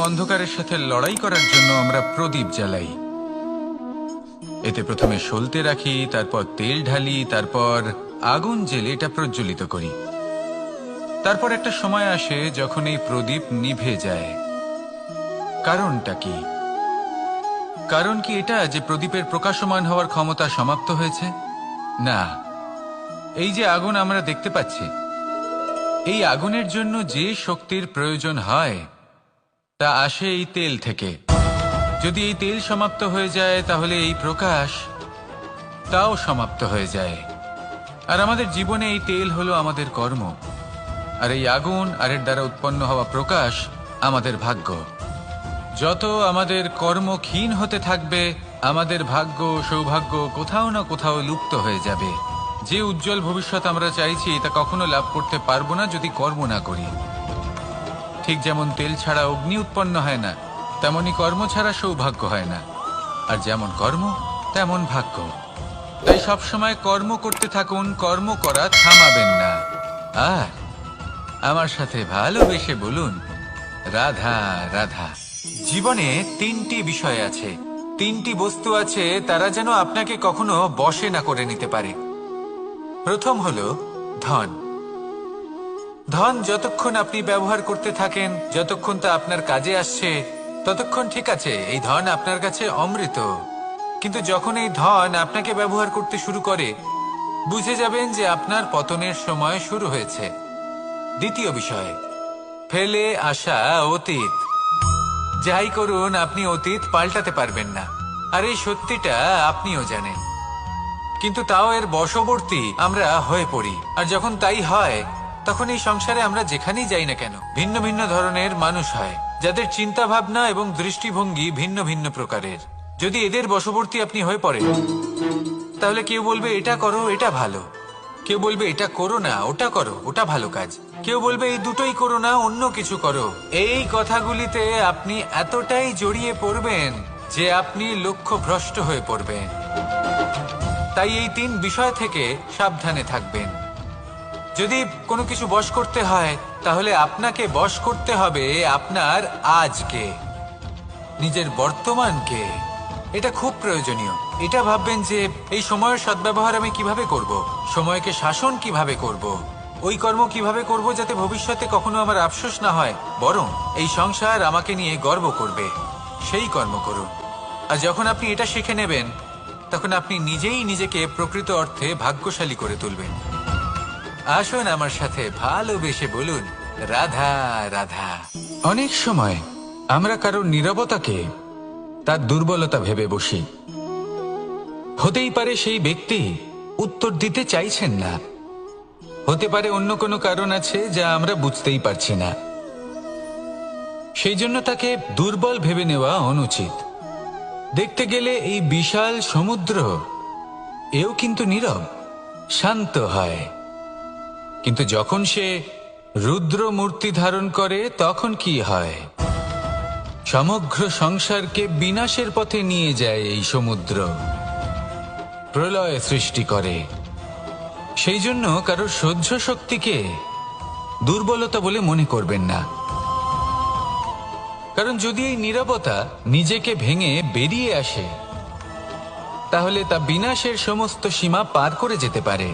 অন্ধকারের সাথে লড়াই করার জন্য আমরা প্রদীপ জ্বালাই। এতে প্রথমে সলতে রাখি, তারপর তেল ঢালি, তারপর আগুন জেলে এটা প্রজ্বলিত করি। তারপর একটা সময় আসে যখন এই প্রদীপ নিভে যায়। কারণটা কি? কারণ কি এটা যে প্রদীপের প্রকাশমান হওয়ার ক্ষমতা সমাপ্ত হয়েছে? না, এই যে আগুন আমরা দেখতে পাচ্ছি, এই আগুনের জন্য যে শক্তির প্রয়োজন হয় তা আসে এই তেল থেকে। যদি এই তেল সমাপ্ত হয়ে যায় তাহলে এই প্রকাশ তাও সমাপ্ত হয়ে যায়। আর আমাদের জীবনে এই তেল হলো আমাদের কর্ম, আর এই আগুন আর এর দ্বারা উৎপন্ন হওয়া প্রকাশ আমাদের ভাগ্য। যত আমাদের কর্ম ক্ষীণ হতে থাকবে, আমাদের ভাগ্য সৌভাগ্য কোথাও না কোথাও লুপ্ত হয়ে যাবে। যে উজ্জ্বল ভবিষ্যৎ আমরা চাইছি তা কখনো লাভ করতে পারবো না যদি কর্ম না করি। ঠিক যেমন তেল ছাড়া অগ্নি উৎপন্ন হয় না, তেমনি কর্ম ছাড়া সৌভাগ্য হয় না। আর যেমন কর্ম তেমন ভাগ্য। তাই সবসময় কর্ম করতে থাকুন, কর্ম করা থামাবেন না। আর আমার সাথে ভালোবেসে বলুন, রাধা রাধা। জীবনে তিনটি বিষয় আছে, তিনটি বস্তু আছে, তারা যেন আপনাকে কখনো বশে না করে নিতে পারে। প্রথম হলো ধন। ধন যতক্ষণ আপনি ব্যবহার করতে থাকেন, যতক্ষণ তা আপনার কাজে আসছে, ততক্ষণ ঠিক আছে, এই ধন আপনার কাছে অমৃত। কিন্তু যখন এই ধন আপনাকে ব্যবহার করতে শুরু করে, বুঝে যাবেন যে আপনার পতনের সময় শুরু হয়েছে। দ্বিতীয় বিষয়, ফেলে আসা অতীত। যাই করুন, আপনি অতীত পাল্টাতে পারবেন না, আর এই সত্যিটা আপনিও জানেন। কিন্তু তাও এর বশবর্তী আমরা হয়ে পড়ি। আর যখন তাই হয়, তখন এই সংসারে আমরা যেখানেই যাই না কেন, ভিন্ন ভিন্ন ধরনের মানুষ হয়, যাদের চিন্তা ভাবনা এবং দৃষ্টিভঙ্গি ভিন্ন ভিন্ন প্রকারের। যদি এদের বশবর্তী আপনি হয়ে পড়েন, তাহলে কেউ বলবে এটা করো, এটা ভালো। কেউ বলবে এটা করো না, ওটা করো, ওটা ভালো কাজ। কেউ বলবে এই দুটোই করো না, অন্য কিছু করো। এই কথাগুলিতে আপনি এতটাই জড়িয়ে পড়বেন যে আপনি লক্ষ্য ভ্রষ্ট হয়ে পড়বেন। তাই এই তিন বিষয় থেকে সাবধানে থাকবেন। যদি কোনো কিছু বশ করতে হয়, তাহলে আপনাকে বশ করতে হবে আপনার আজকে, নিজের বর্তমানকে। এটা খুব প্রয়োজনীয়। এটা ভাববেন যে এই সময়ের সদ্ব্যবহার আমি কিভাবে করব, সময়কে শাসন কিভাবে করব, ওই কর্ম কিভাবে করব যাতে ভবিষ্যতে কখনো আমার আফসোস না হয়, বরং এই সংসার আমাকে নিয়ে গর্ব করবে। সেই কর্ম করুন। আর যখন আপনি এটা শিখে নেবেন, তখন আপনি নিজেই নিজেকে প্রকৃত অর্থে ভাগ্যশালী করে তুলবেন। আসুন আমার সাথে ভালোবেসে বলুন, রাধা রাধা। অনেক সময় আমরা কারোর নীরবতাকে তার দুর্বলতা ভেবে বসি। হতেই পারে সেই ব্যক্তি উত্তর দিতে চাইছেন না, হতে পারে অন্য কোনো কারণ আছে যা আমরা বুঝতেই পারছি না। সেই জন্য তাকে দুর্বল ভেবে নেওয়া অনুচিত। দেখতে গেলে এই বিশাল সমুদ্র এও কিন্তু নীরব, শান্ত হয়। কিন্তু যখন সে রুদ্র মূর্তি ধারণ করে, তখন কি হয়? সমগ্র সংসারকে বিনাশের পথে নিয়ে যায় এই সমুদ্র, প্রলয় সৃষ্টি করে। সেই জন্য কারোর সহ্য শক্তিকে দুর্বলতা বলে মনে করবেন না। কারণ যদি এই নীরবতা নিজেকে ভেঙে বেরিয়ে আসে, তাহলে তা বিনাশের সমস্ত সীমা পার করে যেতে পারে।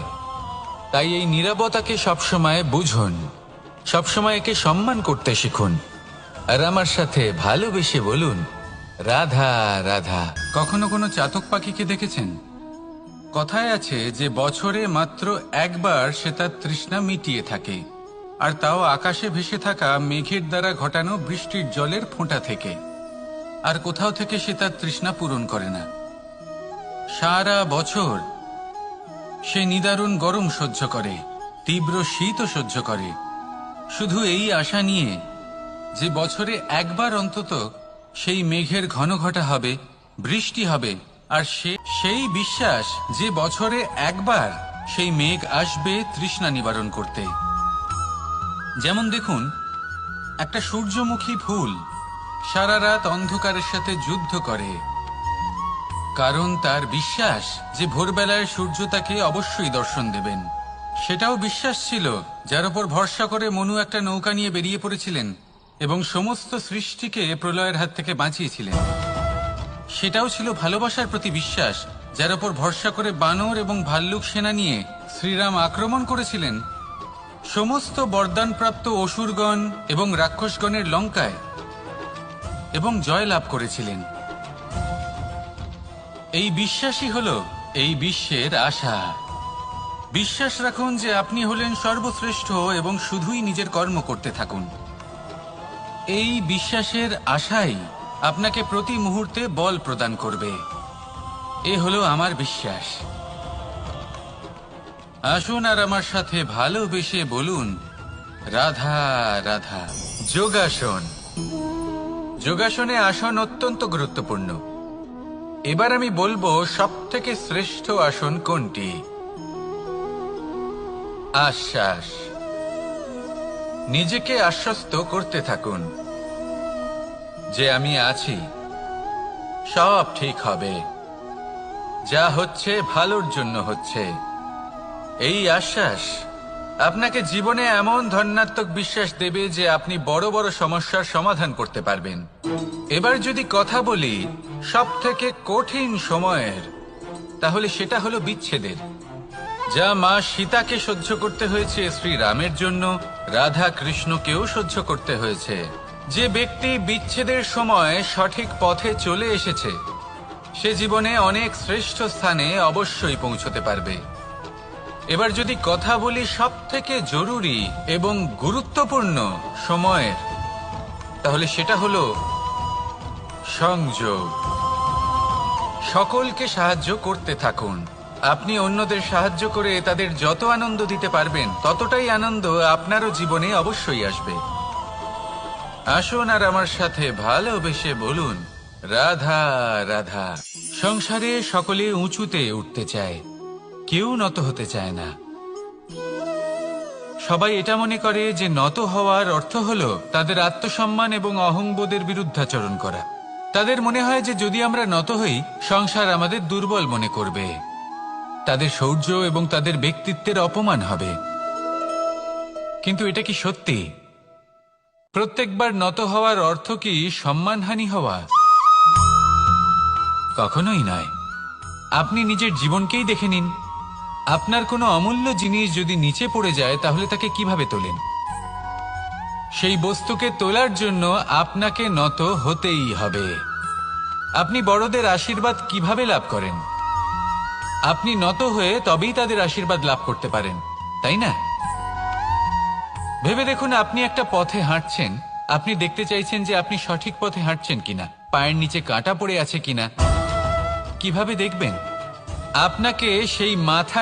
তাই এই নীরবতাকে সবসময় বুঝুন, সবসময় একে সম্মান করতে শিখুন। আর আমার সাথে ভালোবেসে বলুন, রাধা রাধা। কখনো কোনো চাতক পাখিকে দেখেছেন? কথায় আছে যে বছরে মাত্র একবার সে তার তৃষ্ণা মিটিয়ে থাকে, আর তাও আকাশে ভেসে থাকা মেঘের দ্বারা ঘটানো বৃষ্টির জলের ফোঁটা থেকে। আর কোথাও থেকে সে তার তৃষ্ণা পূরণ করে না। সারা বছর সে নিদারুণ গরম সহ্য করে, তীব্র শীতও সহ্য করে, শুধু এই আশা নিয়ে যে বছরে একবার অন্তত সেই মেঘের ঘন ঘটা হবে, বৃষ্টি হবে। আর সেই বিশ্বাস যে বছরে একবার সেই মেঘ আসবে তৃষ্ণা নিবারণ করতে। যেমন দেখুন, একটা সূর্যমুখী ফুল সারা রাত অন্ধকারের সাথে যুদ্ধ করে, কারণ তার বিশ্বাস যে ভোরবেলায় সূর্য তাকে অবশ্যই দর্শন দেবেন। সেটাও বিশ্বাস ছিল যার উপর ভরসা করে মনু একটা নৌকা নিয়ে বেরিয়ে পড়েছিলেন এবং সমস্ত সৃষ্টিকে প্রলয়ের হাত থেকে বাঁচিয়েছিলেন। সেটাও ছিল ভালোবাসার প্রতি বিশ্বাস, যার ওপর ভরসা করে বানর এবং ভাল্লুক সেনা নিয়ে শ্রীরাম আক্রমণ করেছিলেন সমস্ত বরদানপ্রাপ্ত অসুরগণ এবং রাক্ষসগণের লঙ্কায় এবং জয় লাভ করেছিলেন। এই বিশ্বাসই হল এই বিশ্বের আশা। বিশ্বাস রাখুন যে আপনি হলেন সর্বশ্রেষ্ঠ এবং শুধুই নিজের কর্ম করতে থাকুন। এই বিশ্বাসের আশাই আপনাকে প্রতি মুহূর্তে বল প্রদান করবে। এ হলো আমার বিশ্বাস। আসুন আর আমার সাথে ভালোবেসে বলুন, রাধা রাধা। যোগাসন। যোগাসনে আসন অত্যন্ত গুরুত্বপূর্ণ। এবার আমি বলবো সবথেকে শ্রেষ্ঠ আসন কোনটি। আশ্বাস। নিজেকে আশ্বস্ত করতে থাকুন যে আমি আছি, সব ঠিক হবে, যা হচ্ছে ভালোর জন্য হচ্ছে। এই আশ্বাস আপনাকে জীবনে এমন ধনাত্মক বিশ্বাস দেবে যে আপনি বড় বড় সমস্যার সমাধান করতে পারবেন। এবার যদি কথা বলি সবথেকে কঠিন সময়ের, তাহলে সেটা হলো বিচ্ছেদের। যা মা সীতাকে সহ্য করতে হয়েছে শ্রীরামের জন্য, রাধা কৃষ্ণকেও সহ্য করতে হয়েছে। যে ব্যক্তি বিচ্ছেদের সময় সঠিক পথে চলে এসেছে, সে জীবনে অনেক শ্রেষ্ঠ স্থানে অবশ্যই পৌঁছতে পারবে। এবার যদি কথা বলি সবথেকে জরুরি এবং গুরুত্বপূর্ণ সময়ের, তাহলে সেটা হলো সংযোগ। সকলকে সাহায্য করতে থাকুন। আপনি অন্যদের সাহায্য করে তাদের যত আনন্দ দিতে পারবেন, ততটাই আনন্দ আপনারও জীবনে অবশ্যই আসবে। আসুন আর আমার সাথে ভালোবেসে বলুন, রাধা রাধা। সংসারে সকলে উঁচুতে উঠতে চায়, কেউ নত হতে চায় না। সবাই এটা মনে করে যে নত হওয়ার অর্থ হলো তাদের আত্মসম্মান এবং অহংবোধের বিরুদ্ধাচরণ করা। তাদের মনে হয় যে যদি আমরা নত হই, সংসার আমাদের দুর্বল মনে করবে, তাদের শৌর্য এবং তাদের ব্যক্তিত্বের অপমান হবে। কিন্তু এটা কি সত্যি? প্রত্যেকবার নত হওয়ার অর্থ কি সম্মানহানি হওয়া? কখনোই নয়। আপনি নিজের জীবনকেই দেখে নিন। আপনার কোনো অমূল্য জিনিস যদি নিচে পড়ে যায়, তাহলে তাকে কিভাবে তোলেন? সেই বস্তুকে তোলার জন্য আপনাকে নত হতেই হবে। আপনি বড়দের আশীর্বাদ কিভাবে লাভ করেন? আপনি নত হয়ে তবেই তাদের আশীর্বাদ লাভ করতে পারেন, তাই না? ভেবে দেখুন, আপনি একটা পথে হাঁটছেন, আপনি দেখতে চাইছেন যে আপনি সঠিক পথে হাঁটছেন কিনা, পায়ের নিচে কাঁটা পড়ে আছে কিনা। কিভাবে দেখবেন? আপনাকে সেই মাথা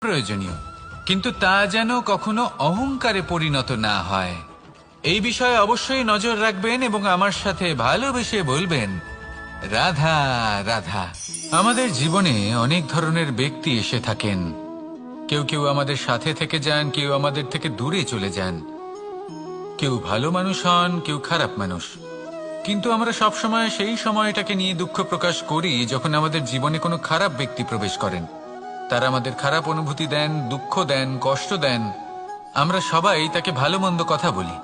প্রয়োজনীয়, কিন্তু তা যেন কখনো অহংকারে পরিণত না হয়। এই বিষয়ে অবশ্যই নজর রাখবেন এবং আমার সাথে ভালোবেসে বলবেন, রাধা রাধা। আমাদের জীবনে অনেক ধরনের ব্যক্তি এসে থাকেন। কেউ কেউ আমাদের সাথে থেকে যান, কেউ আমাদের থেকে দূরে চলে যান। কেউ ভালো মানুষ হন, কেউ খারাপ মানুষ। কিন্তু আমরা সবসময় সেই সময়টাকে নিয়ে দুঃখ প্রকাশ করি যখন আমাদের জীবনে কোনো খারাপ ব্যক্তি প্রবেশ করেন। তারা আমাদের খারাপ অনুভূতি দেন, দুঃখ দেন, কষ্ট দেন। আমরা সবাই তাকে ভালো মন্দ কথা বলি।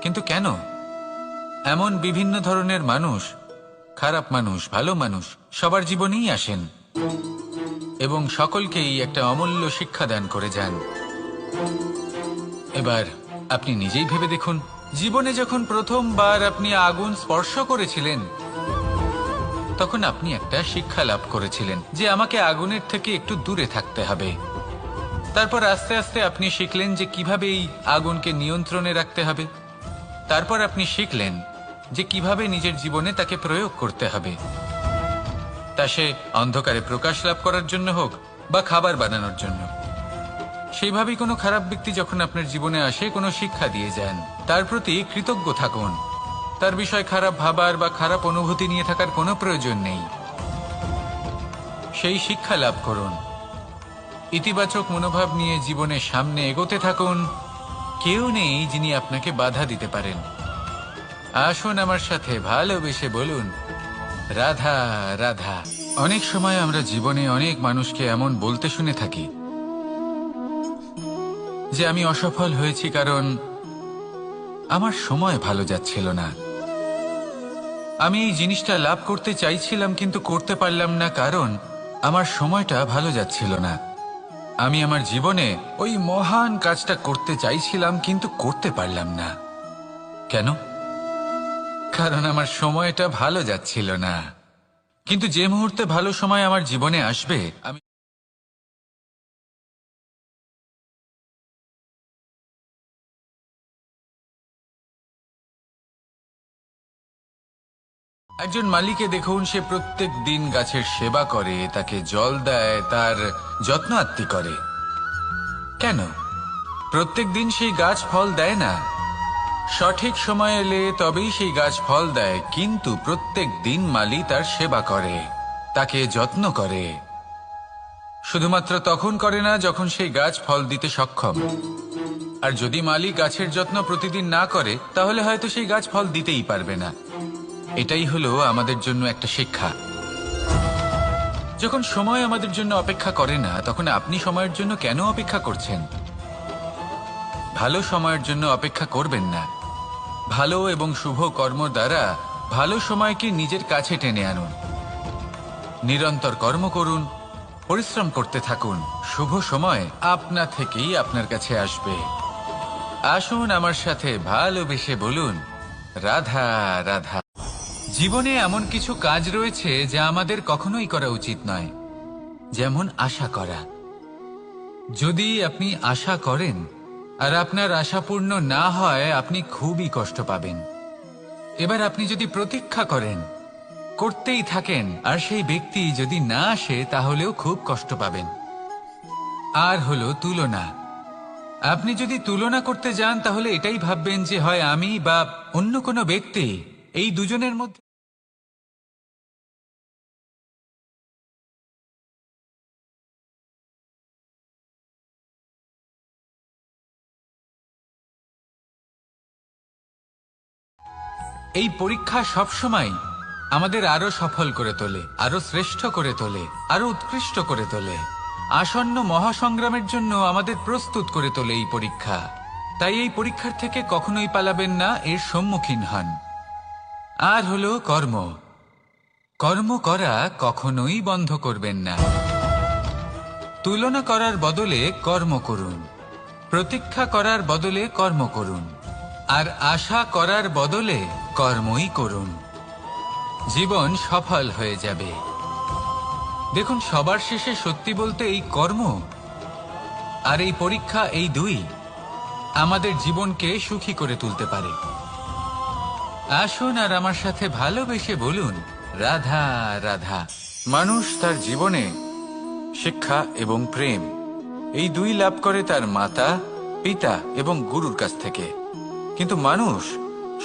কিন্তু কেন? এমন বিভিন্ন ধরনের মানুষ, খারাপ মানুষ, ভালো মানুষ, সবার জীবনেই আসেন এবং সকলকেই একটা অমূল্য শিক্ষা দান করে যান। এবার আপনি নিজেই ভেবে দেখুন, জীবনে যখন প্রথমবার আপনি আগুন স্পর্শ করেছিলেন, তখন আপনি একটা শিক্ষা লাভ করেছিলেন যে আমাকে আগুনের থেকে একটু দূরে থাকতে হবে। তারপর আস্তে আস্তে আপনি শিখলেন যে কিভাবে এই আগুনকে নিয়ন্ত্রণে রাখতে হবে। তারপর আপনি শিখলেন যে কিভাবে নিজের জীবনে তাকে প্রয়োগ করতে হবে, তা সে অন্ধকারে প্রকাশ লাভ করার জন্য হোক বা খাবার বানানোর জন্য। সেইভাবেই কোনো খারাপ ব্যক্তি যখন আপনার জীবনে আসে কোনো শিক্ষা দিয়ে যান, তার প্রতি কৃতজ্ঞ থাকুন। তার বিষয় খারাপ ভাবার বা খারাপ অনুভূতি নিয়ে থাকার কোনো প্রয়োজন নেই। সেই শিক্ষা লাভ করুন, ইতিবাচক মনোভাব নিয়ে জীবনের সামনে এগোতে থাকুন। কেউ নেই যিনি আপনাকে বাধা দিতে পারেন। আসুন আমার সাথে ভালোবেসে বলুন, রাধা রাধা। অনেক সময় আমরা জীবনে অনেক মানুষকে এমন বলতে শুনে থাকি যে আমি অসফল হয়েছি কারণ আমার সময় ভালো যাচ্ছিল না। আমি এই জিনিসটা লাভ করতে চাইছিলাম কিন্তু করতে পারলাম না কারণ আমার সময়টা ভালো যাচ্ছিল না। আমি আমার জীবনে ওই মহান কাজটা করতে চাইছিলাম কিন্তু করতে পারলাম না। কেন? কারণ আমার সময়টা ভালো যাচ্ছিল না। কিন্তু যে মুহূর্তে ভালো সময় আমার জীবনে আসবে, আমি একজন মালিকে দেখুন, সে প্রত্যেক দিন গাছের সেবা করে, তাকে জল দেয়, তার যত্ন আত্তি করে। কেন? প্রত্যেক দিন সেই গাছ ফল দেয় না। সঠিক সময় এলে তবেই সেই গাছ ফল দেয়, কিন্তু প্রত্যেক দিন মালি তার সেবা করে, তাকে যত্ন করে। শুধুমাত্র তখন করে না যখন সেই গাছ ফল দিতে সক্ষম। আর যদি মালি গাছের যত্ন প্রতিদিন না করে তাহলে হয়তো সেই গাছ ফল দিতেই পারবে না। এটাই হলো আমাদের জন্য একটা শিক্ষা। যখন সময় আমাদের জন্য অপেক্ষা করে না, তখন আপনি সময়ের জন্য কেন অপেক্ষা করছেন? ভালো সময়ের জন্য অপেক্ষা করবেন না। ভালো এবং শুভ কর্ম দ্বারা ভালো সময়কে নিজের কাছে টেনে আনুন। নিরন্তর কর্ম করুন, পরিশ্রম করতে থাকুন। শুভ সময় আপনা থেকেই আপনার কাছে আসবে। আসুন আমার সাথে ভালোবেসে বলুন, রাধা রাধা। জীবনে এমন কিছু কাজ রয়েছে যা আমাদের কখনোই করা উচিত নয়, যেমন আশা করা। যদি আপনি আশা করেন আর আপনার আশা পূর্ণ না হয়, আপনি খুবই কষ্ট পাবেন। এবার আপনি যদি প্রতীক্ষা করেন, করতেই থাকেন, আর সেই ব্যক্তি যদি না আসে তাহলেও খুব কষ্ট পাবেন। আর হলো তুলনা। আপনি যদি তুলনা করতে যান তাহলে এটাই ভাববেন যে হয় আমি বা অন্য কোনো ব্যক্তি, এই দুজনের মধ্যে এই পরীক্ষা সবসময় আমাদের আরো সফল করে তোলে, আরো শ্রেষ্ঠ করে তোলে, আরো উৎকৃষ্ট করে তোলে। আসন্ন মহাসংগ্রামের জন্য আমাদের প্রস্তুত করে তোলে এই পরীক্ষা। তাই এই পরীক্ষার থেকে কখনোই পালাবেন না, এর সম্মুখীন হন। আর হলো কর্ম। কর্ম করা কখনোই বন্ধ করবেন না। তুলনা করার বদলে কর্ম করুন, প্রতীক্ষা করার বদলে কর্ম করুন, আর আশা করার বদলে কর্মই করুন। জীবন সফল হয়ে যাবে। দেখুন, সবার শেষে সত্যি বলতে এই কর্ম আর এই পরীক্ষা, এই দুই আমাদের জীবনকে সুখী করে তুলতে পারে। আসুন আর আমার সাথে ভালোবেসে বলুন, রাধা রাধা। মানুষ তার জীবনে শিক্ষা এবং প্রেম, এই দুই লাভ করে তার মাতা, পিতা এবং গুরুর কাছ থেকে। কিন্তু মানুষ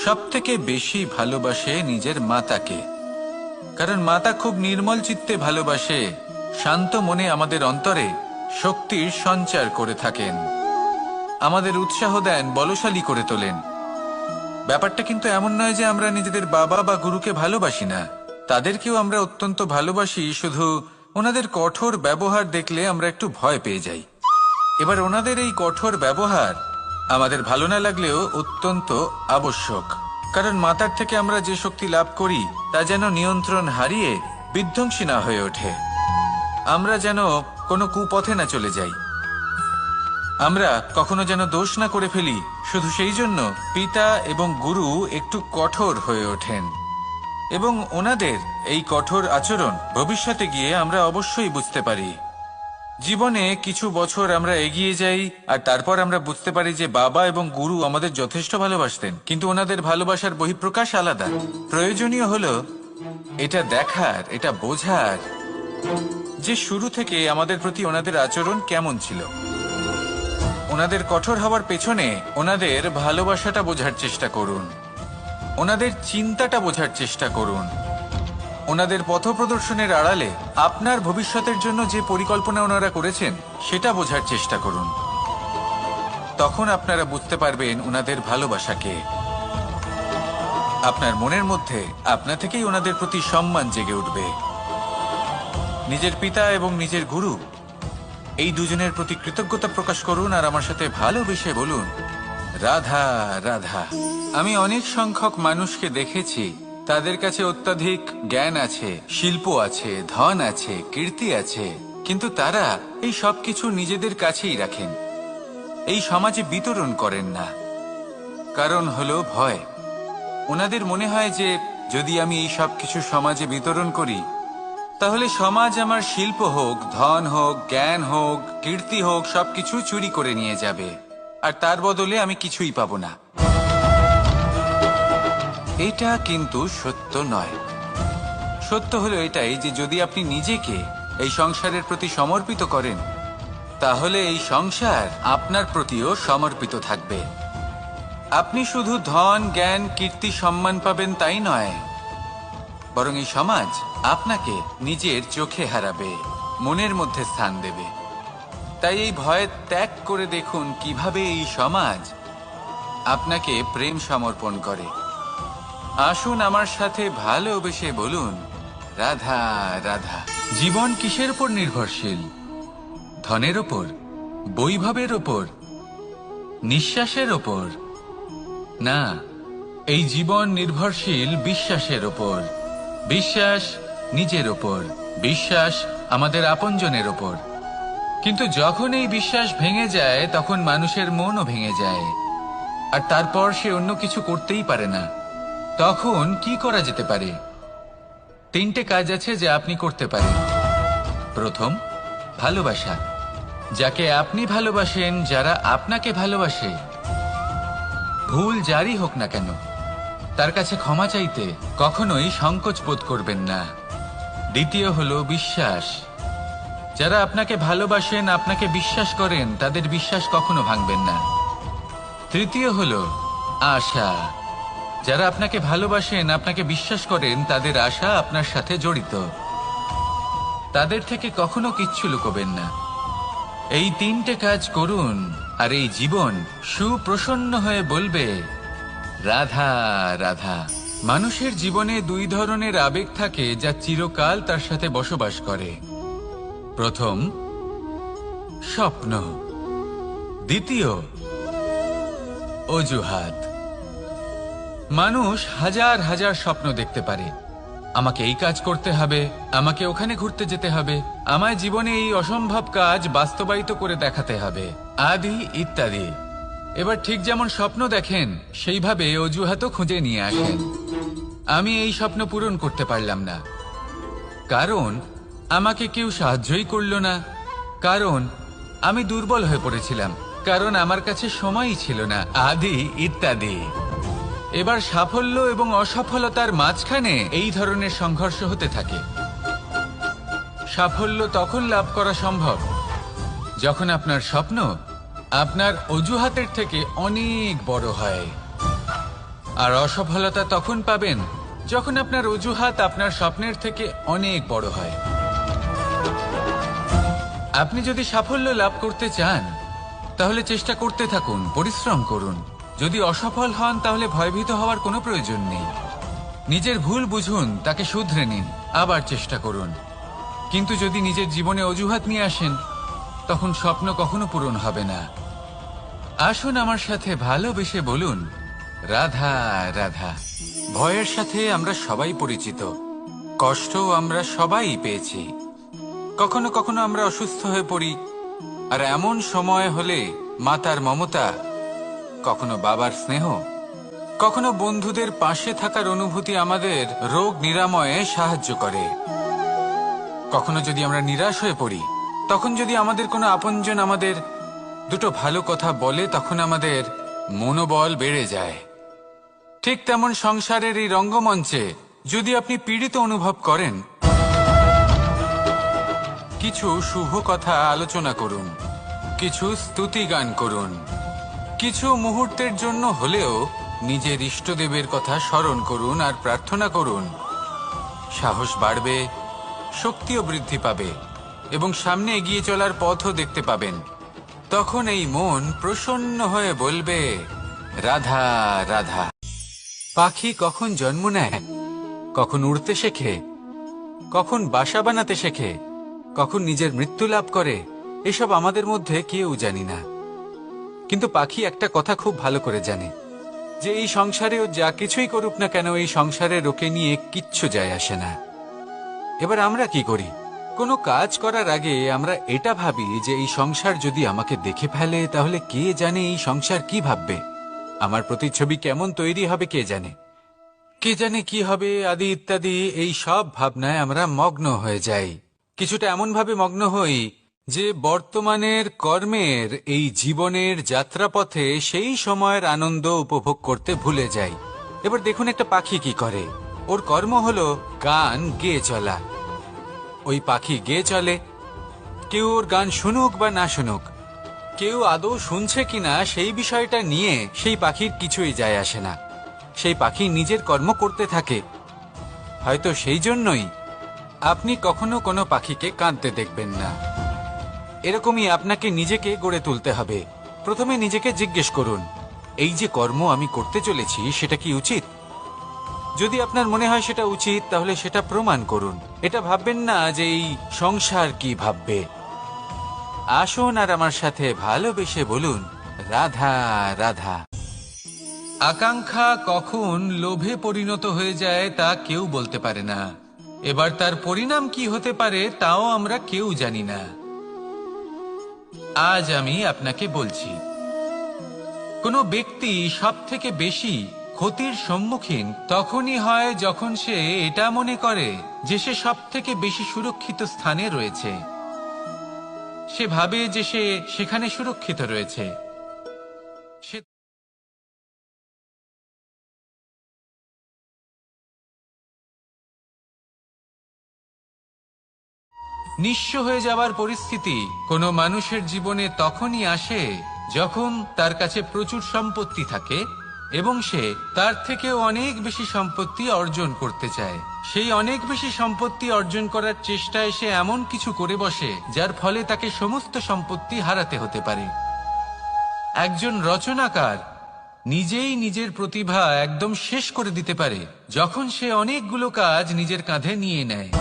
সবথেকে বেশি ভালোবাসে নিজের মাতাকে, কারণ মাতা খুব নির্মল চিত্তে ভালোবাসে, শান্ত মনে আমাদের অন্তরে শক্তির সঞ্চার করে থাকেন, আমাদের উৎসাহ দেন, বলশালী করে তোলেন। ব্যাপারটা কিন্তু এমন নয় যে আমরা নিজেদের বাবা বা গুরুকে ভালোবাসি না, তাদেরকেও আমরা অত্যন্ত ভালোবাসি। শুধু ওনাদের কঠোর ব্যবহার দেখলে আমরা একটু ভয় পেয়ে যাই। এবার ওনাদের এই কঠোর ব্যবহার আমাদের ভালো না লাগলেও অত্যন্ত আবশ্যক, কারণ মাতার থেকে আমরা যে শক্তি লাভ করি তা যেন নিয়ন্ত্রণ হারিয়ে বিধ্বংসী না হয়ে ওঠে। আমরা যেন কোনো কুপথে না চলে যাই, আমরা কখনো যেন দোষ না করে ফেলি। শুধু সেই জন্য পিতা এবং গুরু একটু কঠোর হয়ে ওঠেন, এবং ওনাদের এই কঠোর আচরণ ভবিষ্যতে গিয়ে আমরা অবশ্যই বুঝতে পারি। জীবনে কিছু বছর আমরা এগিয়ে যাই আর তারপর আমরা বুঝতে পারি যে বাবা এবং গুরু আমাদের যথেষ্ট ভালোবাসতেন, কিন্তু ওনাদের ভালোবাসার বহিঃপ্রকাশ আলাদা। প্রয়োজনীয় হলো এটা দেখার, এটা বোঝার যে শুরু থেকে আমাদের প্রতি ওনাদের আচরণ কেমন ছিল। ওনাদের কঠোর হওয়ার পেছনে ওনাদের ভালোবাসাটা বোঝার চেষ্টা করুন, ওনাদের চিন্তাটা বোঝার চেষ্টা করুন, ওনাদের পথপ্রদর্শনের আড়ালে আপনার ভবিষ্যতের জন্য যে পরিকল্পনা ওনারা করেছেন সেটা বোঝার চেষ্টা করুন। তখন আপনারা বুঝতে পারবেন ওনাদের ভালোবাসাকে। আপনার মনের মধ্যে আপনা থেকেই ওনাদের প্রতি সম্মান জেগে উঠবে। নিজের পিতা এবং নিজের গুরু এই দুজনের প্রতি কৃতজ্ঞতা প্রকাশ করুন আর আমার সাথে ভালোবেসে বলুন, রাধা রাধা। আমি অনেক সংখ্যক মানুষকে দেখেছি, তাদের কাছে অত্যাধিক জ্ঞান আছে, শিল্প আছে, ধন আছে, কীর্তি আছে, কিন্তু তারা এই সব কিছু নিজেদের কাছেই রাখেন, এই সমাজে বিতরণ করেন না। কারণ হলো ভয়। ওনাদের মনে হয় যে যদি আমি এই সব কিছু সমাজে বিতরণ করি তাহলে সমাজ আমার শিল্প হোক, ধন হোক, জ্ঞান হোক, কীর্তি হোক, সবকিছু চুরি করে নিয়ে যাবে আর তার বদলে আমি কিছুই পাবো না। এটা কিন্তু সত্য নয়। সত্য হলো এটাই যে যদি আপনি নিজেকে এই সংসারের প্রতি সমর্পিত করেন তাহলে এই সংসার আপনার প্রতিও সমর্পিত থাকবে। আপনি শুধু ধন, জ্ঞান, কীর্তি, সম্মান পাবেন তাই নয়, বরং এই সমাজ আপনাকে নিজের চোখে হারাবে, মনের মধ্যে স্থান দেবে। তাই এই ভয় ত্যাগ করে দেখুন কিভাবে এই সমাজ আপনাকে প্রেম সমর্পণ করে। আসুন আমার সাথে ভালোবেসে বলুন, রাধা রাধা। জীবন কিসের উপর নির্ভরশীল? ধনের ওপর, বৈভবের ওপর, নিঃশ্বাসের ওপর? না, এই জীবন নির্ভরশীল বিশ্বাসের ওপর। বিশ্বাস নিজের ওপর, বিশ্বাস আমাদের আপনজনের ওপর। কিন্তু যখন এই বিশ্বাস ভেঙে যায় তখন মানুষের মনও ভেঙে যায় আর তারপর সে অন্য কিছু করতেই পারে না। তখন কি করা যেতে পারে? 3টে কাজ আছে যা আপনি করতে পারেন। প্রথম, ভালোবাসা। যাকে আপনি ভালোবাসেন, যারা আপনাকে ভালোবাসে, ভুল যারই হোক না কেন, তার কাছে ক্ষমা চাইতে কখনোই সংকোচ বোধ করবেন না। দ্বিতীয় হলো বিশ্বাস। যারা আপনাকে ভালোবাসেন, আপনাকে বিশ্বাস করেন, তাদের বিশ্বাস কখনো ভাঙবেন না। তৃতীয় হলো আশা। যারা আপনাকে ভালোবাসেন, আপনাকে বিশ্বাস করেন, তাদের আশা আপনার সাথে জড়িত। তাদের থেকে কখনো কিচ্ছু লুকোবেন না। এই 3টে কাজ করুন আর এই জীবন সুপ্রসন্ন হয়ে বলবে, রাধা রাধা। মানুষের জীবনে 2 ধরনের আবেগ থাকে যা চিরকাল তার সাথে বসবাস করে। প্রথম, স্বপ্ন। দ্বিতীয়, অজুহাত। মানুষ হাজার হাজার স্বপ্ন দেখতে পারে। আমাকে এই কাজ করতে হবে, আমাকে ওখানে ঘুরতে যেতে হবে, আমায় জীবনে এই অসম্ভব কাজ বাস্তবায়িত করে দেখাতে হবে, আদি ইত্যাদি। এবার ঠিক যেমন স্বপ্ন দেখেন সেইভাবে অজুহাতও খুঁজে নিয়ে আসেন। আমি এই স্বপ্ন পূরণ করতে পারলাম না, কারণ আমাকে কেউ সাহায্যই করলো না, কারণ আমি দুর্বল হয়ে পড়েছিলাম, কারণ আমার কাছে সময়ই ছিল না, আদি ইত্যাদি। এবার সাফল্য এবং অসফলতার মাঝখানে এই ধরনের সংঘর্ষ হতে থাকে। সাফল্য তখন লাভ করা সম্ভব যখন আপনার স্বপ্ন আপনার অজুহাতের থেকে অনেক বড় হয়, আর অসফলতা তখন পাবেন যখন আপনার অজুহাত আপনার স্বপ্নের থেকে অনেক বড় হয়। আপনি যদি সাফল্য লাভ করতে চান তাহলে চেষ্টা করতে থাকুন, পরিশ্রম করুন। যদি অসফল হন তাহলে ভয়ভীত হওয়ার কোনো প্রয়োজন নেই। নিজের ভুল বুঝুন, তাকে শুধরে নিন, আবার চেষ্টা করুন। কিন্তু যদি নিজের জীবনে অজুহাত নিয়ে আসেন তখন স্বপ্ন কখনো পূরণ হবে না। আসুন আমার সাথে ভালোবেসে বলুন, রাধা রাধা। ভয়ের সাথে আমরা সবাই পরিচিত, কষ্টও আমরা সবাই পেয়েছি। কখনো কখনো আমরা অসুস্থ হয়ে পড়ি, আর এমন সময় হলে মাতার মমতা, কখনো বাবার স্নেহ, কখনো বন্ধুদের পাশে থাকার অনুভূতি আমাদের রোগ নিরাময়ে সাহায্য করে। কখনো যদি আমরা নিরাশ হয়ে পড়ি, তখন যদি আমাদের কোনো আপনজন আমাদের 2টো ভালো কথা বলে, তখন আমাদের মনোবল বেড়ে যায়। ঠিক তেমন সংসারের এই রঙ্গমঞ্চে যদি আপনি পীড়িত অনুভব করেন, কিছু শুভ কথা আলোচনা করুন। কিছু স্তুতি গান করুন। কিছু মুহূর্তের জন্য হলেও নিজের ইষ্টদেবের কথা স্মরণ করুন আর প্রার্থনা করুন। সাহস বাড়বে, শক্তিও বৃদ্ধি পাবে এবং সামনে এগিয়ে চলার পথও দেখতে পাবেন। তখন এই মন প্রসন্ন হয়ে বলবে, রাধা রাধা। পাখি কখন জন্ম নেয়, কখন উড়তে শেখে, কখন বাসা বানাতে শেখে, কখন নিজের মৃত্যু লাভ করে, এসব আমাদের মধ্যে কেউ জানি না। কিন্তু পাখি একটা কথা খুব ভালো করে জানে, যে এই সংসারেও যা কিছুই করুক না কেন, এই সংসারে ওকে নিয়ে কিচ্ছু যায় আসে না। এবার আমরা কি করি? কোনো কাজ করার আগে আমরা এটা ভাবি যে এই সংসার যদি আমাকে দেখে ফেলে তাহলে কে জানে এই সংসার কি ভাববে, আমার প্রতিচ্ছবি কেমন তৈরি হবে কে জানে, কে জানে কি হবে আদি ইত্যাদি। এই সব ভাবনায় আমরা মগ্ন হয়ে যাই। কিছুটা এমন ভাবে মগ্ন হই যে বর্তমানের কর্মের এই জীবনের যাত্রাপথে সেই সময়ের আনন্দ উপভোগ করতে ভুলে যাই। এবার দেখুন একটা পাখি কি করে, ওর কর্ম হলো গান গেয়ে চলা। ওই পাখি গেয়ে চলে, কেউ ওর গান শুনুক বা না শুনুক, কেউ আদৌ শুনছে কিনা সেই বিষয়টা নিয়ে সেই পাখির কিছুই যায় আসে না। সেই পাখি নিজের কর্ম করতে থাকে। হয়তো সেই জন্যই আপনি কখনো কোনো পাখিকে কাঁদতে দেখবেন না। এরকমই আপনাকে নিজেকে গড়ে তুলতে হবে। প্রথমে নিজেকে জিজ্ঞেস করুন, এই যে কর্ম আমি করতে চলেছি সেটা কি উচিত? যদি আপনার মনে হয় সেটা উচিত, তাহলে সেটা প্রমাণ করুন। এটা ভাববেন না যে এই সংসার কি ভাববে। আসুন আর আমার সাথে ভালোবেসে বলুন, রাধা রাধা। আকাঙ্ক্ষা কখন লোভে পরিণত হয়ে যায় তা কেউ বলতে পারে না। এবার তার পরিণাম কি হতে পারে তাও আমরা কেউ জানি না। আজ আমি আপনাকে বলছি, কোনো ব্যক্তি সবথেকে বেশি ক্ষতির সম্মুখীন তখনই হয় যখন সে এটা মনে করে যে সে সবথেকে বেশি সুরক্ষিত স্থানে রয়েছে। সে ভাবে যে সে সেখানে সুরক্ষিত রয়েছে। সে নিঃস্ব হয়ে যাওয়ার পরিস্থিতি কোনো মানুষের জীবনে তখনই আসে যখন তার কাছে প্রচুর সম্পত্তি থাকে এবং সে তার থেকেও অনেক বেশি সম্পত্তি অর্জন করতে চায়। সেই অনেক বেশি সম্পত্তি অর্জন করার চেষ্টায় সে এমন কিছু করে বসে যার ফলে তাকে সমস্ত সম্পত্তি হারাতে হতে পারে। একজন রচনাকার নিজেই নিজের প্রতিভা একদম শেষ করে দিতে পারে যখন সে অনেকগুলো কাজ নিজের কাঁধে নিয়ে নেয়।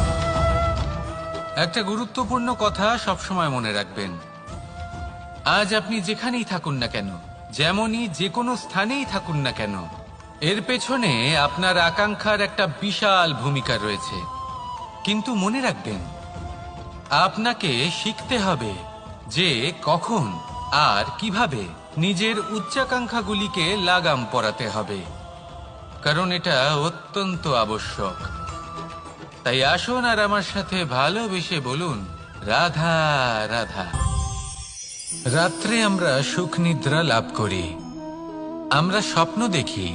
একটা গুরুত্বপূর্ণ কথা সবসময় মনে রাখবেন, আজ আপনি যেখানেই থাকুন না কেন, যেমনই যে কোনো স্থানেই থাকুন না কেন, এর পেছনে আপনার আকাঙ্ক্ষার একটা বিশাল ভূমিকা রয়েছে। কিন্তু মনে রাখবেন, আপনাকে শিখতে হবে যে কখন আর কিভাবে নিজের উচ্চাকাঙ্ক্ষাগুলিকে লাগাম পরাতে হবে, কারণ এটা অত্যন্ত আবশ্যক। তাই আসুন আর আমার সাথে ভালোবেসে বলুন, রাধা রাধা। রাত্রে আমরা সুখ নিদ্রা লাভ করি, আমরা স্বপ্ন দেখি,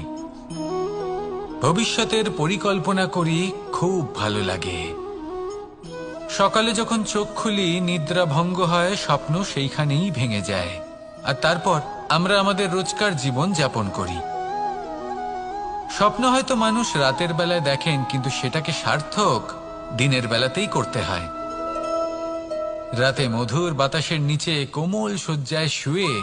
ভবিষ্যতের পরিকল্পনা করি, খুব ভালো লাগে। সকালে যখন চোখ খুলি নিদ্রা ভঙ্গ হয়, স্বপ্ন সেইখানেই ভেঙে যায়, আর তারপর আমরা আমাদের রোজকার জীবন যাপন করি। স্বপ্ন হয়তো মানুষ রাতের বেলায় দেখেন, কিন্তু সেটাকে সার্থক দিনের বেলাতেই করতে হয়। রাতে মধুর বাতাসের নিচে কোমল শয্যায় শুয়ে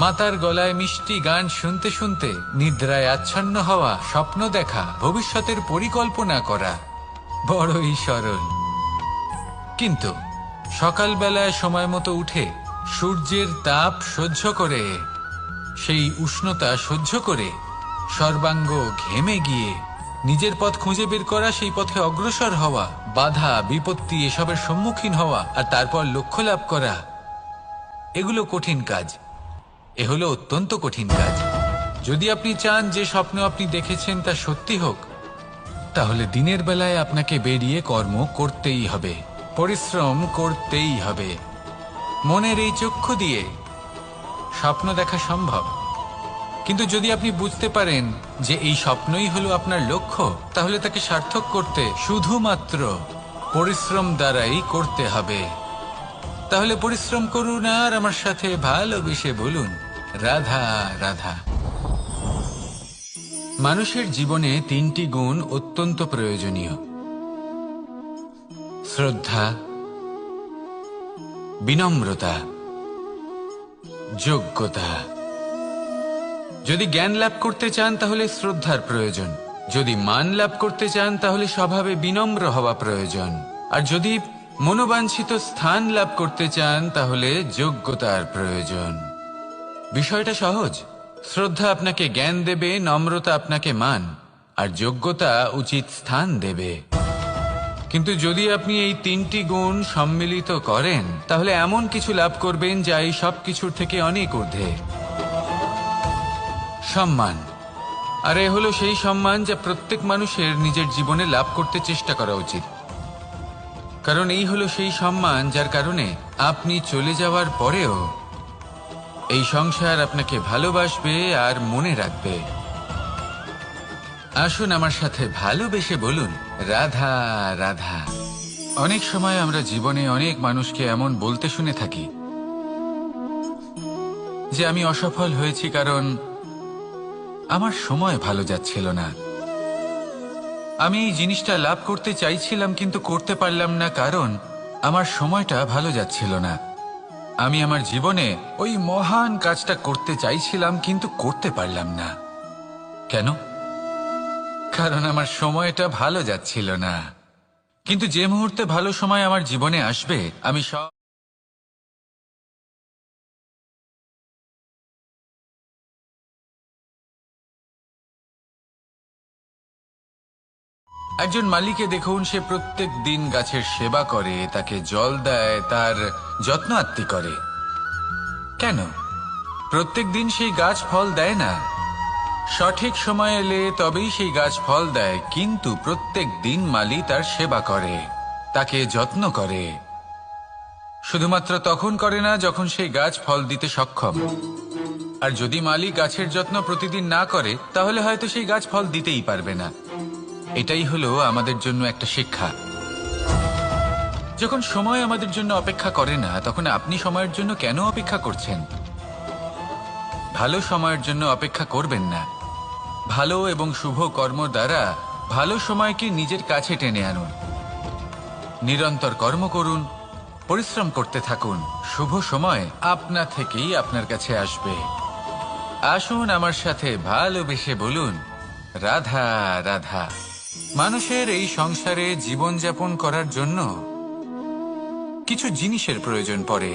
মাতার গলায় মিষ্টি গান শুনতে শুনতে নিদ্রায় আচ্ছন্ন হওয়া, স্বপ্ন দেখা, ভবিষ্যতের পরিকল্পনা করা বড়ই সরল। কিন্তু সকালবেলায় সময় মতো উঠে সূর্যের তাপ সহ্য করে, সেই উষ্ণতা সহ্য করে সর্বাঙ্গ ঘেমে গিয়ে নিজের পথ খুঁজে বের করা, সেই পথে অগ্রসর হওয়া, বাধা বিপত্তি এসবের সম্মুখীন হওয়া আর তারপর লক্ষ্য লাভ করা, এগুলো কঠিন কাজ। এ হলো অত্যন্ত কঠিন কাজ। যদি আপনি চান যে স্বপ্ন আপনি দেখেছেন তা সত্যি হোক, তাহলে দিনের বেলায় আপনাকে বেরিয়ে কর্ম করতেই হবে, পরিশ্রম করতেই হবে। মনের এই চক্ষু দিয়ে স্বপ্ন দেখা সম্ভব, কিন্তু যদি আপনি বুঝতে পারেন যে এই স্বপ্নই হলো আপনার লক্ষ্য, তাহলে তাকে সার্থক করতে শুধুমাত্র পরিশ্রম দ্বারাই করতে হবে। তাহলে পরিশ্রম করুন আর আমার সাথে ভালোবেসে বলুন, রাধা রাধা। মানুষের জীবনে তিনটি গুণ অত্যন্ত প্রয়োজনীয়: শ্রদ্ধা, বিনম্রতা, যোগ্যতা। যদি জ্ঞান লাভ করতে চান তাহলে শ্রদ্ধার প্রয়োজন, যদি মান লাভ করতে চান তাহলে স্বভাবে বিনম্র হওয়া প্রয়োজন, আর যদি মনোবাঞ্ছিত স্থান লাভ করতে চান তাহলে যোগ্যতার প্রয়োজন। বিষয়টা সহজ। শ্রদ্ধা আপনাকে জ্ঞান দেবে, নম্রতা আপনাকে মান, আর যোগ্যতা উচিত স্থান দেবে। কিন্তু যদি আপনি এই তিনটি গুণ সম্মিলিত করেন তাহলে এমন কিছু লাভ করবেন যা এই সব কিছুর থেকে অনেক ঊর্ধ্বে: সম্মান। আর এ হলো সেই সম্মান যা প্রত্যেক মানুষের নিজের জীবনে লাভ করতে চেষ্টা করা উচিত। কারণ এই হলো সেই সম্মান যার কারণে আপনি চলে যাওয়ার পরেও এই সংসার আপনাকে ভালোবাসবে আর মনে রাখবে। আসুন আমার সাথে ভালোবেসে বলুন, রাধা রাধা। অনেক সময় আমরা জীবনে অনেক মানুষকে এমন বলতে শুনে থাকি যে আমি অসফল হয়েছি কারণ আমার সময় ভালো যাচ্ছিল না। আমি এই জিনিসটা লাভ করতে চাইছিলাম কিন্তু করতে পারলাম না কারণ আমার সময়টা ভালো যাচ্ছিল না। আমি আমার জীবনে ওই মহান কাজটা করতে চাইছিলাম কিন্তু করতে পারলাম না। কেন? কারণ আমার সময়টা ভালো যাচ্ছিল না। কিন্তু যে মুহূর্তে ভালো সময় আমার জীবনে আসবে আমি সব একজন মালিকে দেখুন, সে প্রত্যেক দিন গাছের সেবা করে, তাকে জল দেয়, তার যত্ন আত্তি করে। কেন? প্রত্যেক দিন সেই গাছ ফল দেয় না। সঠিক সময় এলে তবেই সেই গাছ ফল দেয়, কিন্তু প্রত্যেক দিন মালি তার সেবা করে, তাকে যত্ন করে। শুধুমাত্র তখন করে না যখন সেই গাছ ফল দিতে সক্ষম। আর যদি মালি গাছের যত্ন প্রতিদিন না করে তাহলে হয়তো সেই গাছ ফল দিতেই পারবে না। এটাই হলো আমাদের জন্য একটা শিক্ষা। যখন সময় আমাদের জন্য অপেক্ষা করে না তখন আপনি সময়ের জন্য কেন অপেক্ষা করছেন? ভালো সময়ের জন্য অপেক্ষা করবেন না। ভালো এবং শুভ কর্ম দ্বারা ভালো সময়কে নিজের কাছে টেনে আনুন। নিরন্তর কর্ম করুন, পরিশ্রম করতে থাকুন। শুভ সময় আপনা থেকেই আপনার কাছে আসবে। আসুন আমার সাথে ভালোবেসে বলুন, রাধা রাধা। মানুষের এই সংসারে জীবনযাপন করার জন্য কিছু জিনিসের প্রয়োজন পড়ে।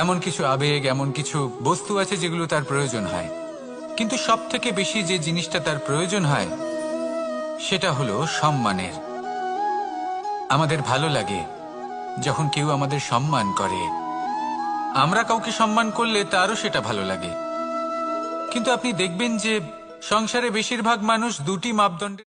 এমন কিছু আবেগ, এমন কিছু বস্তু আছে যেগুলো তার প্রয়োজন হয়। কিন্তু সব থেকে বেশি যে জিনিসটা তার প্রয়োজন হয় সেটা হলো সম্মানের। আমাদের ভালো লাগে যখন কেউ আমাদের সম্মান করে। আমরা কাউকে সম্মান করলে তারও সেটা ভালো লাগে। কিন্তু আপনি দেখবেন যে সংসারে বেশিরভাগ মানুষ দুটি মাপদণ্ডে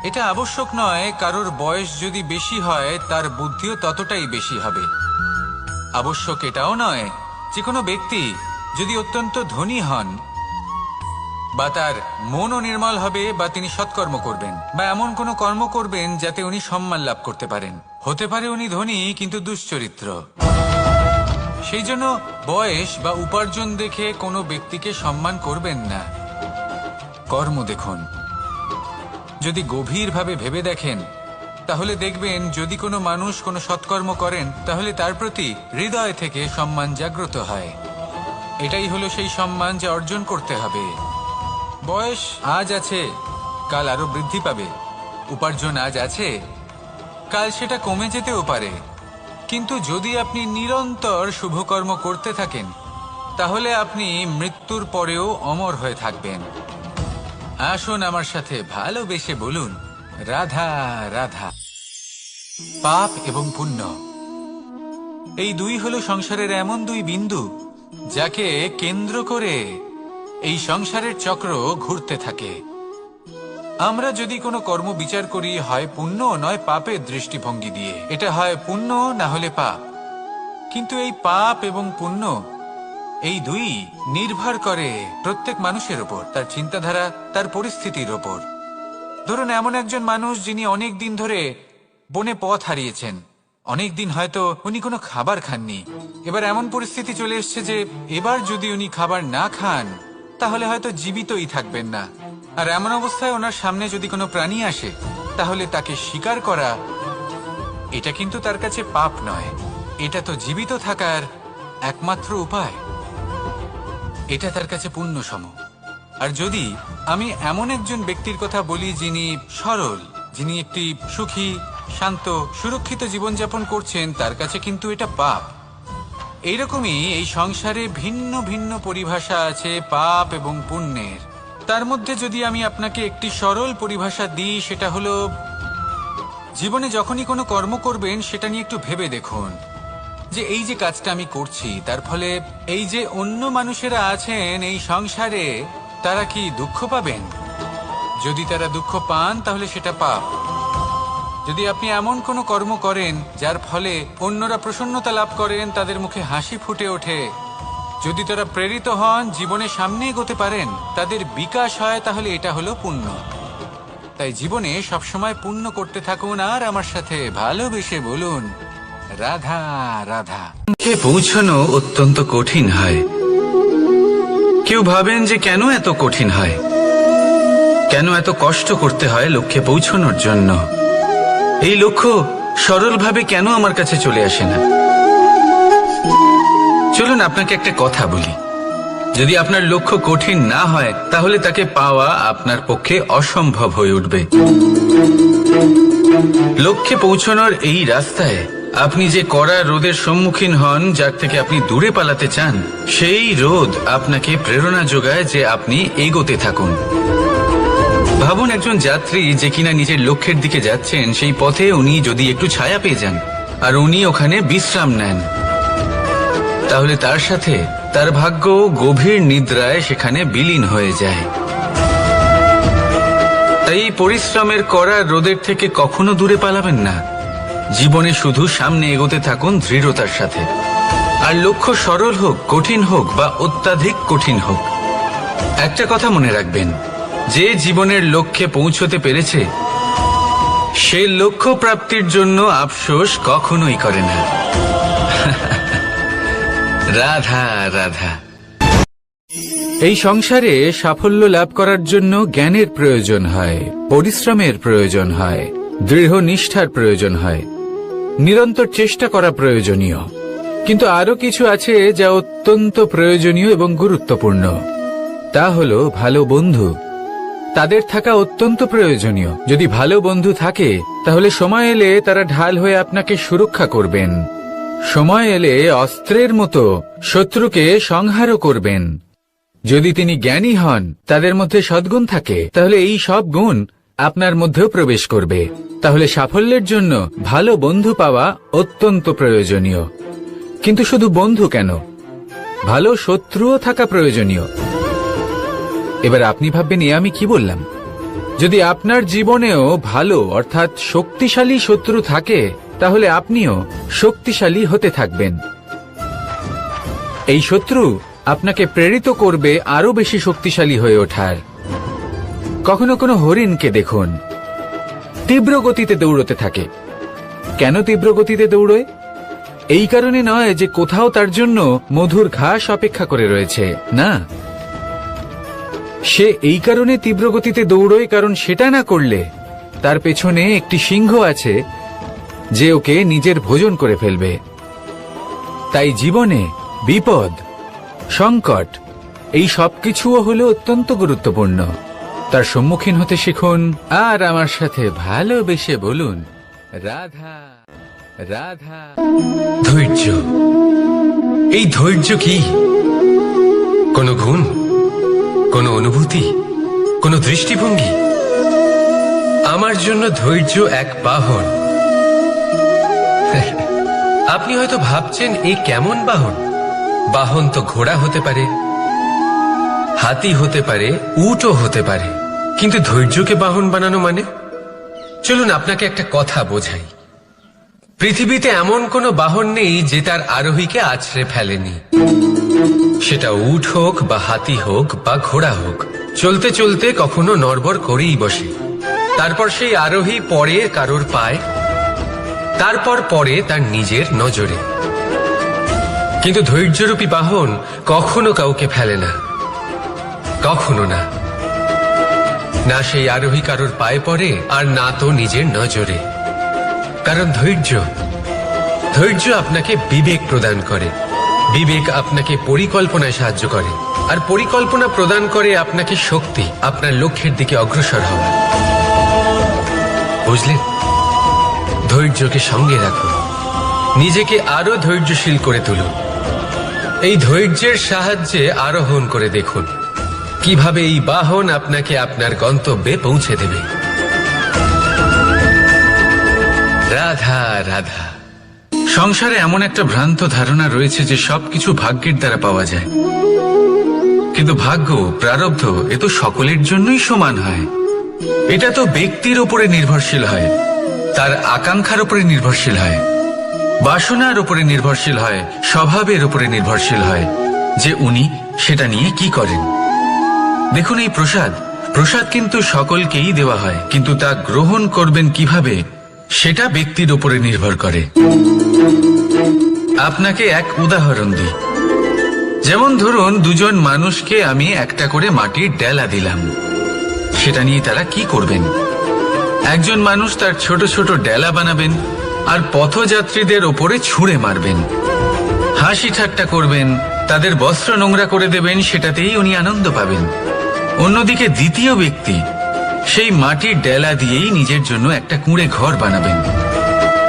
এটা আবশ্যক নয় কারোর বয়স যদি বেশি হয় তার বুদ্ধিও ততটাই বেশি হবে। আবশ্যক এটাও নয় যে কোনো ব্যক্তি যদি অত্যন্ত ধনী হন বা তার মনও নির্মল হবে বা তিনি সৎকর্ম করবেন বা এমন কোনো কর্ম করবেন যাতে উনি সম্মান লাভ করতে পারেন। হতে পারে উনি ধনী কিন্তু দুশ্চরিত্র। সেই জন্য বয়স বা উপার্জন দেখে কোনো ব্যক্তিকে সম্মান করবেন না। কর্ম দেখুন। যদি গভীরভাবে ভেবে দেখেন তাহলে দেখবেন যদি কোনো মানুষ কোনো সৎকর্ম করেন তাহলে তার প্রতি হৃদয় থেকে সম্মান জাগ্রত হয়। এটাই হলো সেই সম্মান যা অর্জন করতে হবে। বয়স আজ আছে, কাল আরো বৃদ্ধি পাবে। উপার্জন আজ আছে, কাল সেটা কমে যেতেও পারে। কিন্তু যদি আপনি নিরন্তর শুভকর্ম করতে থাকেন তাহলে আপনি মৃত্যুর পরেও অমর হয়ে থাকবেন। আসুন আমার সাথে ভালোবেসে বলুন, রাধা রাধা। পাপ এবং পুণ্য, এই দুই হলো সংসারের এমন দুই বিন্দু যাকে কেন্দ্র করে এই সংসারের চক্র ঘুরতে থাকে। আমরা যদি কোনো কর্ম বিচার করি হয় পুণ্য নয় পাপের দৃষ্টিভঙ্গি দিয়ে, এটা হয় পুণ্য না হলে পাপ। কিন্তু এই পাপ এবং পুণ্য এই দুই নির্ভর করে প্রত্যেক মানুষের ওপর, তার চিন্তাধারা, তার পরিস্থিতির ওপর। ধরুন এমন একজন মানুষ যিনি অনেক দিন ধরে বনে পথ হারিয়েছেন, অনেক দিন হয়তো উনি কোনো খাবার খাননি। এবার এমন পরিস্থিতি চলে এসছে যে এবার যদি উনি খাবার না খান তাহলে হয়তো জীবিতই থাকবেন না। আর এমন অবস্থায় ওনার সামনে যদি কোনো প্রাণী আসে তাহলে তাকে শিকার করা, এটা কিন্তু তার কাছে পাপ নয়, এটা তো জীবিত থাকার একমাত্র উপায়, এটা তার কাছে পুণ্য সম। আর যদি আমি এমন একজন ব্যক্তির কথা বলি যিনি সরল, যিনি একটি সুখী, শান্ত, সুরক্ষিত জীবনযাপন করছেন, তার কাছে কিন্তু এটা পাপ। এইরকমই এই সংসারে ভিন্ন ভিন্ন পরিভাষা আছে পাপ এবং পুণ্যের। তার মধ্যে যদি আমি আপনাকে একটি সরল পরিভাষা দিই, সেটা হলো জীবনে যখনই কোনো কর্ম করবেন সেটা নিয়ে একটু ভেবে দেখুন যে এই যে কাজটা আমি করছি তার ফলে এই যে অন্য মানুষেরা আছেন এই সংসারে, তারা কি দুঃখ পাবেন? যদি তারা দুঃখ পান তাহলে সেটা পাপ। যদি আপনি এমন কোনো কর্ম করেন যার ফলে অন্যরা প্রসন্নতা লাভ করেন, তাদের মুখে হাসি ফুটে ওঠে, যদি তারা প্রেরিত হন, জীবনে সামনে এগোতে পারেন, তাদের বিকাশ হয়, তাহলে এটা হলো পুণ্য। তাই জীবনে সবসময় পুণ্য করতে থাকুন আর আমার সাথে ভালোবেসে বলুন রাধা রাধা। লক্ষ্যে পৌঁছানো অত্যন্ত কঠিন হয়। কেউ ভাবেন যে কেন এত কঠিন হয়, কেন এত কষ্ট করতে হয় লক্ষ্যে পৌঁছানোর জন্য, এই লক্ষ্য সরলভাবে কেন আমার কাছে চলে আসে না। চলুন আপনাকে একটা কথা বলি, যদি আপনার লক্ষ্য কঠিন না হয় তাহলে তাকে পাওয়া আপনার পক্ষে অসম্ভব হয়ে উঠবে। লক্ষ্যে পৌঁছানোর এই রাস্তায় আপনি যে কড়া রোদের সম্মুখীন হন, যার থেকে আপনি দূরে পালাতে চান, সেই রোদ আপনাকে প্রেরণা যোগায় যে আপনি এগোতে থাকুন। ভাবুন একজন যাত্রী যে কিনা নিজের লক্ষ্যের দিকে যাচ্ছেন, সেই পথে উনি যদি একটু ছায়া পেয়ে যান আর উনি ওখানে বিশ্রাম নেন, তাহলে তার সাথে তার ভাগ্য গভীর নিদ্রায় সেখানে বিলীন হয়ে যায়। তাই এই পরিশ্রমের করা রোদের থেকে কখনো দূরে পালাবেন না। জীবনে শুধু সামনে এগোতে থাকুন দৃঢ়তার সাথে। আর লক্ষ্য সরল হোক, কঠিন হোক বা অত্যাধিক কঠিন হোক, একটা কথা মনে রাখবেন, যে জীবনের লক্ষ্যে পৌঁছতে পেরেছে সে লক্ষ্য প্রাপ্তির জন্য আফসোস কখনোই করে না। রাধা রাধা। এই সংসারে সাফল্য লাভ করার জন্য জ্ঞানের প্রয়োজন হয়, পরিশ্রমের প্রয়োজন হয়, দৃঢ় নিষ্ঠার প্রয়োজন হয়, নিরন্তর চেষ্টা করা প্রয়োজনীয়। কিন্তু আরো কিছু আছে যা অত্যন্ত প্রয়োজনীয় এবং গুরুত্বপূর্ণ। তা হলো ভালো বন্ধু। তাদের থাকা অত্যন্ত প্রয়োজনীয়। যদি ভালো বন্ধু থাকে তাহলে সময় এলে তারা ঢাল হয়ে আপনাকে সুরক্ষা করবেন। সময় এলে অস্ত্রের মতো শত্রুকে সংহারও করবেন। যদি তিনি জ্ঞানী হন, তাদের মধ্যে সদ্গুণ থাকে, তাহলে এই সব গুণ আপনার মধ্যেও প্রবেশ করবে। তাহলে সাফল্যের জন্য ভালো বন্ধু পাওয়া অত্যন্ত প্রয়োজনীয়। কিন্তু শুধু বন্ধু কেন, ভালো শত্রুও থাকা প্রয়োজনীয়। এবার আপনি ভাববেন, আমি কি বললাম? যদি আপনার জীবনেও ভালো অর্থাৎ শক্তিশালী শত্রু থাকে, তাহলে আপনিও শক্তিশালী হতে থাকবেন। এই শত্রু আপনাকে প্রেরিত করবে আরো বেশি শক্তিশালী হয়ে ওঠার। কখনো কোনো হরিণকে দেখুন, তীব্র গতিতে দৌড়তে থাকে। কেন তীব্র গতিতে দৌড়য়? এই কারণে নয় যে কোথাও তার জন্য মধুর ঘাস অপেক্ষা করে রয়েছে, না, সে এই কারণে তীব্র গতিতে দৌড়য় কারণ সেটা না করলে তার পেছনে একটি সিংহ আছে যে ওকে নিজের ভোজন করে ফেলবে। তাই জীবনে বিপদ, সংকট, এই সবকিছুও হলো অত্যন্ত গুরুত্বপূর্ণ। তার সম্মুখীন হতে শিখুন আর আমার সাথে ভালোবেসে বলুন রাধা রাধা। ধৈর্য, এই ধৈর্য কি কোনো গুণ, কোনো অনুভূতি, কোনো দৃষ্টিভঙ্গি? আমার জন্য ধৈর্য এক বাহন। আপনি হয়তো ভাবছেন এই কেমন বাহন? বাহন তো ঘোড়া হতে পারে, হাতি হতে পারে, উটও হতে পারে, কিন্তু ধৈর্যকে বাহন বানানো মানে? চলুন আপনাকে একটা কথা বোঝাই। পৃথিবীতে এমন কোনো বাহন নেই যে তার আরোহীকে আছড়ে ফেলেনি। সেটা উট হোক বা হাতি হোক বা ঘোড়া হোক, চলতে চলতে কখনো নড়বড় করেই বসে। তারপর সেই আরোহী পড়ে কারোর পায়, তারপর পড়ে তার নিজের নজরে। কিন্তু ধৈর্যরূপী বাহন কখনো কাউকে ফেলে না, কখনো না। না সেই আরোহী কারোর পায়ে পড়ে, আর না তো নিজের নজরে। কারণ ধৈর্য আপনাকে বিবেক প্রদান করে, বিবেক আপনাকে পরিকল্পনায় সাহায্য করে, আর পরিকল্পনা প্রদান করে আপনাকে শক্তি, আপনার লক্ষ্যের দিকে অগ্রসর হওয়া। বুঝলেন? ধৈর্যকে সঙ্গে রাখুন, নিজেকে আরো ধৈর্যশীল করে তুলুন। এই ধৈর্যের সাহায্যে আরোহণ করে দেখুন কিভাবে এই বাহন আপনাকে আপনার গন্তব্যে পৌঁছে দেবে। রাধা রাধা। সংসারে এমন একটা ভ্রান্ত ধারণা রয়েছে যে সবকিছু ভাগ্যের দ্বারা পাওয়া যায়, কিন্তু ভাগ্য, প্রারব্ধ এ তো সকলের জন্যই সমান হয়। এটা তো ব্যক্তির উপরে নির্ভরশীল হয়, তার আকাঙ্ক্ষার উপরে নির্ভরশীল হয়, বাসনার উপরে নির্ভরশীল হয়, স্বভাবের উপরে নির্ভরশীল হয় যে উনি সেটা নিয়ে কি করেন। দেখুন, এই প্রসাদ কিন্তু সকলকেই দেওয়া হয়, কিন্তু তা গ্রহণ করবেন কিভাবে সেটা ব্যক্তির উপরে নির্ভর করে। আপনাকে এক উদাহরণ দিই। যেমন ধরুন, দুজন মানুষকে আমি একটা করে মাটির ডেলা দিলাম, সেটা নিয়ে তারা কি করবেন? একজন মানুষ তার ছোট ছোট ডেলা বানাবেন আর পথযাত্রীদের ওপরে ছুঁড়ে মারবেন, হাসি ঠাট্টা করবেন, তাদের বস্ত্র নোংরা করে দেবেন, সেটাতেই উনি আনন্দ পাবেন। অন্যদিকে দ্বিতীয় ব্যক্তি সেই মাটির ডেলা দিয়েই নিজের জন্য একটা কুঁড়ে ঘর বানাবেন।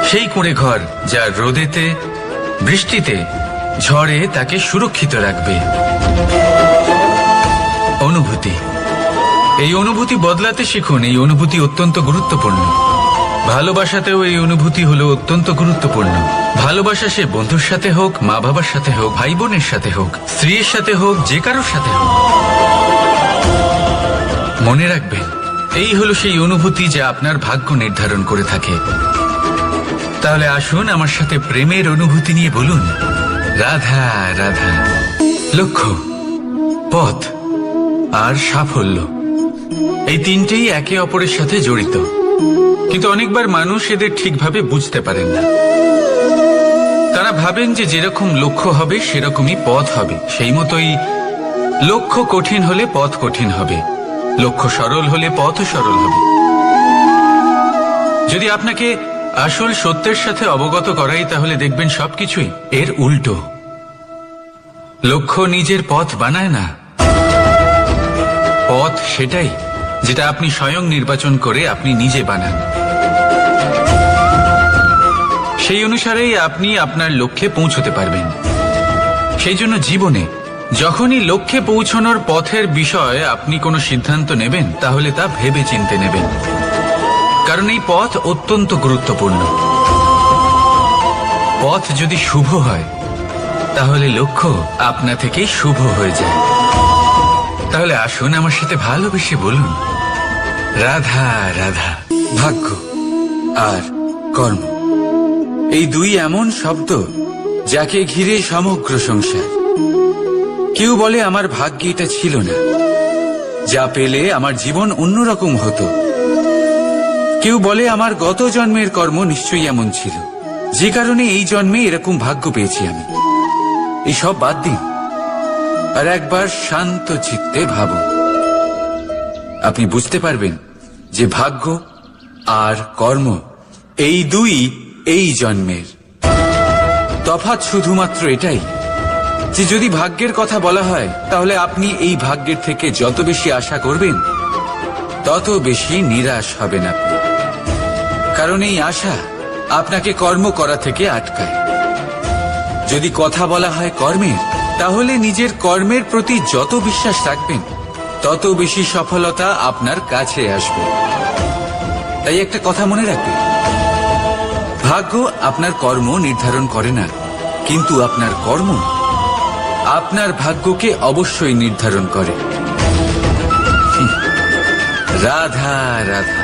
সেই কুঁড়ে ঘর যা রোদেতে, বৃষ্টিতে, ঝড়ে তাকে সুরক্ষিত রাখবে। অনুভূতি, এই অনুভূতি বদলাতে শিখুন। এই অনুভূতি অত্যন্ত গুরুত্বপূর্ণ। ভালোবাসাতেও এই অনুভূতি হলো অত্যন্ত গুরুত্বপূর্ণ। ভালোবাসা সে বন্ধুর সাথে হোক, মা বাবার সাথে হোক, ভাই বোনের সাথে হোক, স্ত্রীর সাথে হোক, যে কারোর সাথে হোক। মনে রাখবেন, এই হলো সেই অনুভূতি যা আপনার ভাগ্য নির্ধারণ করে থাকে। তাহলে আসুন আমার সাথে প্রেমের অনুভূতি নিয়ে বলুন, রাধা রাধা। লক্ষ্য, পথ আর সাফল্য, এই তিনটেই একে অপরের সাথে জড়িত, কিন্তু অনেকবার মানুষ এদের ঠিকভাবে বুঝতে পারেন না। তারা ভাবেন যে যেরকম লক্ষ্য হবে সেরকমই পথ হবে, সেই মতোই লক্ষ্য কঠিন হলে পথ কঠিন হবে, লক্ষ্য সরল হলে পথও সরল হবে। যদি আপনাকে আসল সত্যের সাথে অবগত করাই, তাহলে দেখবেন সবকিছুই এর উল্টো। লক্ষ্য নিজের পথ বানায় না, পথ সেটাই যেটা আপনি স্বয়ং নির্বাচন করে আপনি নিজে বানান। সেই অনুসারেই আপনি আপনার লক্ষ্যে পৌঁছতে পারবেন। সেই জন্য জীবনে যখনই লক্ষ্যে পৌঁছানোর পথের বিষয়ে আপনি কোনো সিদ্ধান্ত নেবেন, তাহলে তা ভেবে চিন্তে নেবেন, কারণ এই পথ অত্যন্ত গুরুত্বপূর্ণ। পথ যদি শুভ হয়, তাহলে লক্ষ্য আপনা থেকেই শুভ হয়ে যায়। তাহলে আসুন আমার সাথে ভালোবেসে বলুন, রাধা রাধা। ভাগ্য আর কর্ম, এই দুই এমন শব্দ যাকে ঘিরে সমগ্র সংসার। কেউ বলে আমার ভাগ্যে এটা ছিল না, যা পেলে আমার জীবন অন্যরকম হতো। কেউ বলে আমার গত জন্মের কর্ম নিশ্চয়ই এমন ছিল, যে কারণে এই জন্মে এরকম ভাগ্য পেয়েছি আমি। এসব বাদ দিন আর একবার শান্ত চিত্তে ভাবুন। আপনি বুঝতে পারবেন যে ভাগ্য আর কর্ম এই দুই এই জন্মের। তফাৎ শুধুমাত্র এটাই যে যদি ভাগ্যের কথা বলা হয়, তাহলে আপনি এই ভাগ্যের থেকে যত বেশি আশা করবেন, তত বেশি নিরাশ হবেন আপনি। কারণ এই আশা আপনাকে কর্ম করা থেকে আটকায়। যদি কথা বলা হয় কর্মের, তাহলে নিজের কর্মের প্রতি যত বিশ্বাস রাখবেন, তত বেশি সফলতা আপনার কাছে আসবে। তাই একটা কথা মনে রাখবেন, ভাগ্য আপনার কর্ম নির্ধারণ করে না, কিন্তু আপনার কর্ম আপনার ভাগ্যকে অবশ্যই নির্ধারণ করে। রাধা রাধা।